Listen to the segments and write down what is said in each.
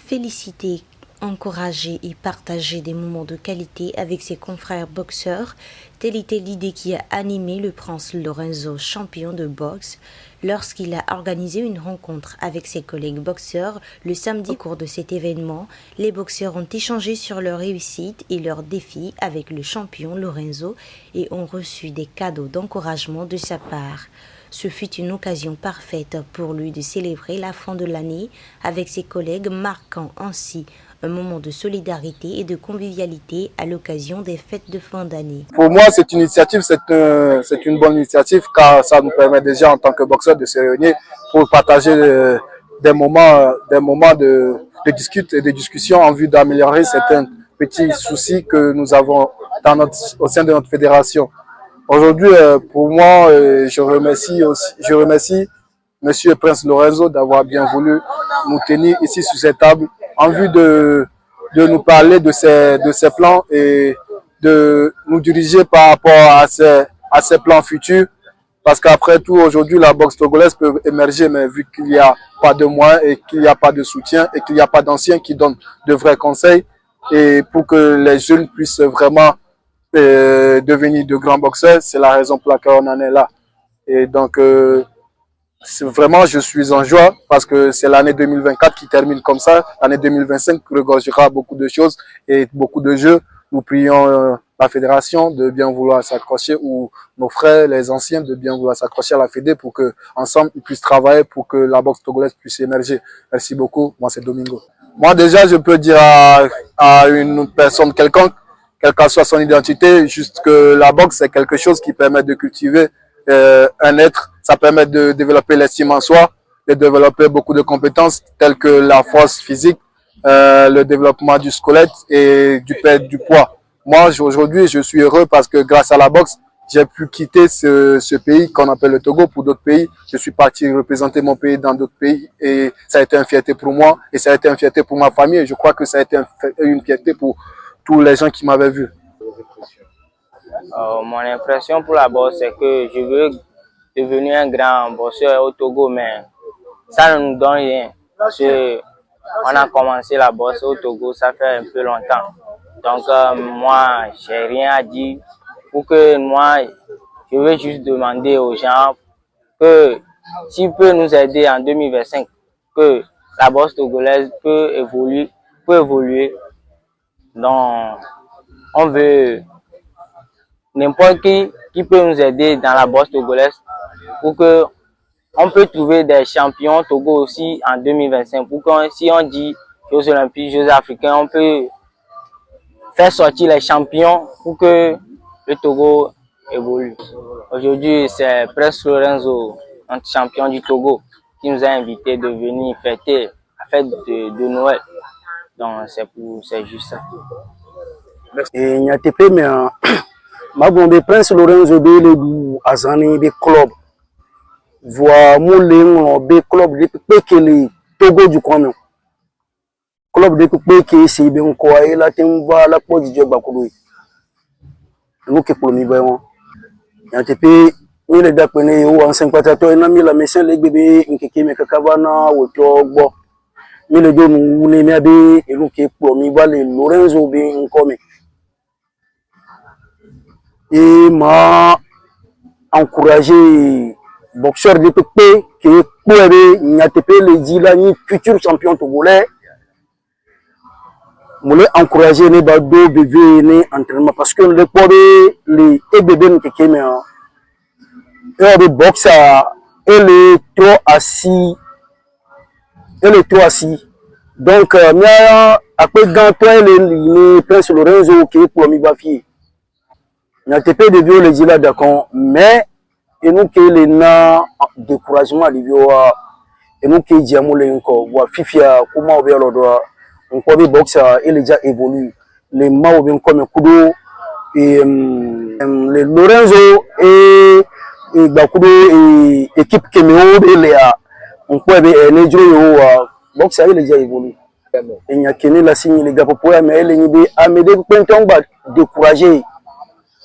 féliciter, encourager et partager des moments de qualité avec ses confrères boxeurs, telle était l'idée qui a animé le prince Lorenzo, champion de boxe, lorsqu'il a organisé une rencontre avec ses collègues boxeurs le samedi. Au cours de cet événement, les boxeurs ont échangé sur leurs réussites et leurs défis avec le champion Lorenzo et ont reçu des cadeaux d'encouragement de sa part. Ce fut une occasion parfaite pour lui de célébrer la fin de l'année avec ses collègues, marquant ainsi un moment de solidarité et de convivialité à l'occasion des fêtes de fin d'année. Pour moi, cette initiative, c'est une bonne initiative car ça nous permet déjà en tant que boxeurs de se réunir pour partager des moments de discussion en vue d'améliorer certains petits soucis que nous avons au sein de notre fédération. Aujourd'hui, pour moi, je remercie Monsieur Prince Lorenzo d'avoir bien voulu nous tenir ici sur cette table en vue de nous parler de ses plans et de nous diriger par rapport à ces plans futurs. Parce qu'après tout, aujourd'hui, la boxe togolaise peut émerger, mais vu qu'il n'y a pas de moyens et qu'il n'y a pas de soutien et qu'il n'y a pas d'anciens qui donnent de vrais conseils, et pour que les jeunes puissent vraiment devenir de grands boxeurs, c'est la raison pour laquelle on en est là. Et donc, vraiment, je suis en joie parce que c'est l'année 2024 qui termine comme ça. L'année 2025 regorgera beaucoup de choses et beaucoup de jeux. Nous prions la fédération de bien vouloir s'accrocher, ou nos frères, les anciens, de bien vouloir s'accrocher à la fédé pour que ensemble ils puissent travailler pour que la boxe togolaise puisse émerger. Merci beaucoup. Moi, c'est Domingo. Moi, déjà, je peux dire à une personne quelconque, quelle que soit son identité, juste que la boxe, c'est quelque chose qui permet de cultiver un être. Ça permet de développer l'estime en soi, de développer beaucoup de compétences telles que la force physique, le développement du squelette et du poids. Moi, aujourd'hui, je suis heureux parce que grâce à la boxe, j'ai pu quitter ce pays qu'on appelle le Togo pour d'autres pays. Je suis parti représenter mon pays dans d'autres pays et ça a été une fierté pour moi et ça a été une fierté pour ma famille. Et je crois que ça a été une fierté pour tous les gens qui m'avaient vu. Mon impression pour la boxe, c'est que je veux devenir un grand boxeur au Togo, mais ça ne nous donne rien. Parce que on a commencé la boxe au Togo, ça fait un peu longtemps. Donc moi, j'ai rien à dire. Pour que moi, je veux juste demander aux gens que s'ils peuvent nous aider en 2025, que la boxe togolaise peut évoluer. Donc, on veut n'importe qui peut nous aider dans la boxe togolaise pour que on peut trouver des champions Togo aussi en 2025. Pour que si on dit Jeux olympiques, Jeux africains, on peut faire sortir les champions pour que le Togo évolue. Aujourd'hui, c'est Prince Lorenzo, notre champion du Togo, qui nous a invités de venir fêter la fête de Noël. Donc c'est juste ça. Et il y a des mais Magombe Prince Lorenzo de le Azani de club. Voix moulin be club de que le Togo du coin. Club de que c'est bien quoi et la temba la pose du bakulu. Nous que pour mi voyons. Il y a des ni le dapene ou en 50 to na mi la mission le bébé nkeke me kakabana o togbo. Mi le do nous ne mi be et nous que pour mi va le Lorenzo be nkome. Et m'a encouragé boxeur de PP qui est Nyatepe le dit là ni futur champion togolais. Moulé encourager les bado bébé né entraînement parce que le poids les bébés qui est mais et le boxe et le trop assis donc mia après dans toi le Prince Lorenzo qui est pour mi bafi Nyatepe de vieux le dit là d'accord mais et nous qui les na découragement de vieux et nous qui diamo le encore voir fifia comment on va le droit on peut boxe et les déjà évolue les mains bien comme kudo et les Lorenzo et bakudo et équipe Keméo et les on peut les jouer boxe et les déjà évolue et n'y a qu'une la signe les gars pour mais les nibi amédé penton ba décourager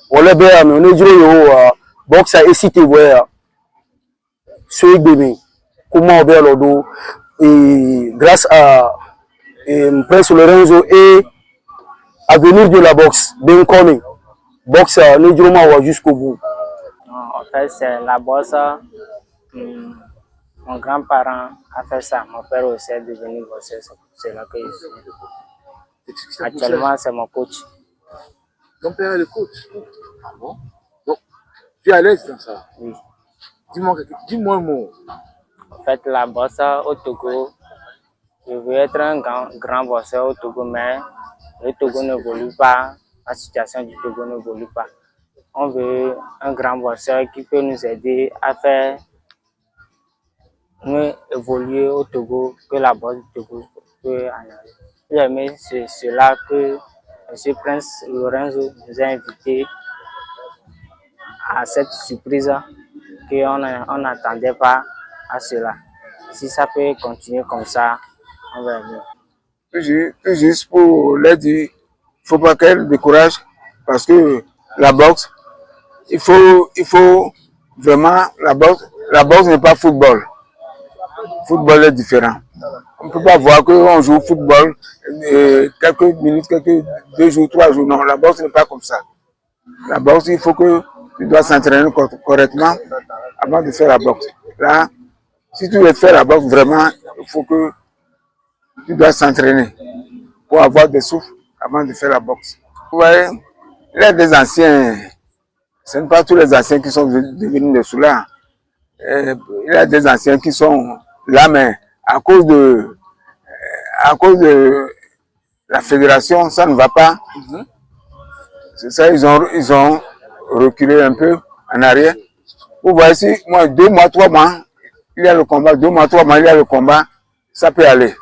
on le bien mais on jouer boxe et cité voir ce bébé comment on va le dos et grâce à Prince Lorenzo est avenir de la boxe, d'incoming. Boxe, nous dirons jusqu'au bout. En fait, c'est la boxe. Mon grand-parent a fait ça. Mon père aussi est devenu boxeur. C'est là que je suis. Actuellement, c'est mon coach. Ton père est le coach. Ah bon? Donc, tu es à l'aise dans ça? Oui. Dis-moi un mot. En fait, la boxe au Togo, je veux être un grand boxeur au Togo, mais le Togo n'évolue pas. La situation du Togo n'évolue pas. On veut un grand boxeur qui peut nous aider à faire mieux évoluer au Togo que la boxe du Togo peut en aller. J'aimais cela que M. Prince Lorenzo nous a invités à cette surprise qu'on n'attendait pas à cela. Si ça peut continuer comme ça, on va mieux. Juste pour leur dire, il ne faut pas qu'elle décourage parce que la boxe, il faut vraiment, la boxe n'est pas football. Football est différent. On ne peut pas voir qu'on joue au football quelques minutes, 2 jours, 3 jours. Non, la boxe n'est pas comme ça. La boxe, il faut que tu dois s'entraîner correctement avant de faire la boxe. Là, si tu veux faire la boxe, vraiment, il faut que tu dois s'entraîner pour avoir des souffles avant de faire la boxe. Vous voyez, il y a des anciens, ce n'est pas tous les anciens qui sont devenus des soulards. Il y a des anciens qui sont là, mais à cause de la fédération, ça ne va pas. C'est ça, ils ont reculé un peu en arrière. Vous voyez, si moi, 2 mois, 3 mois, il y a le combat, 2 mois, 3 mois, il y a le combat, ça peut aller.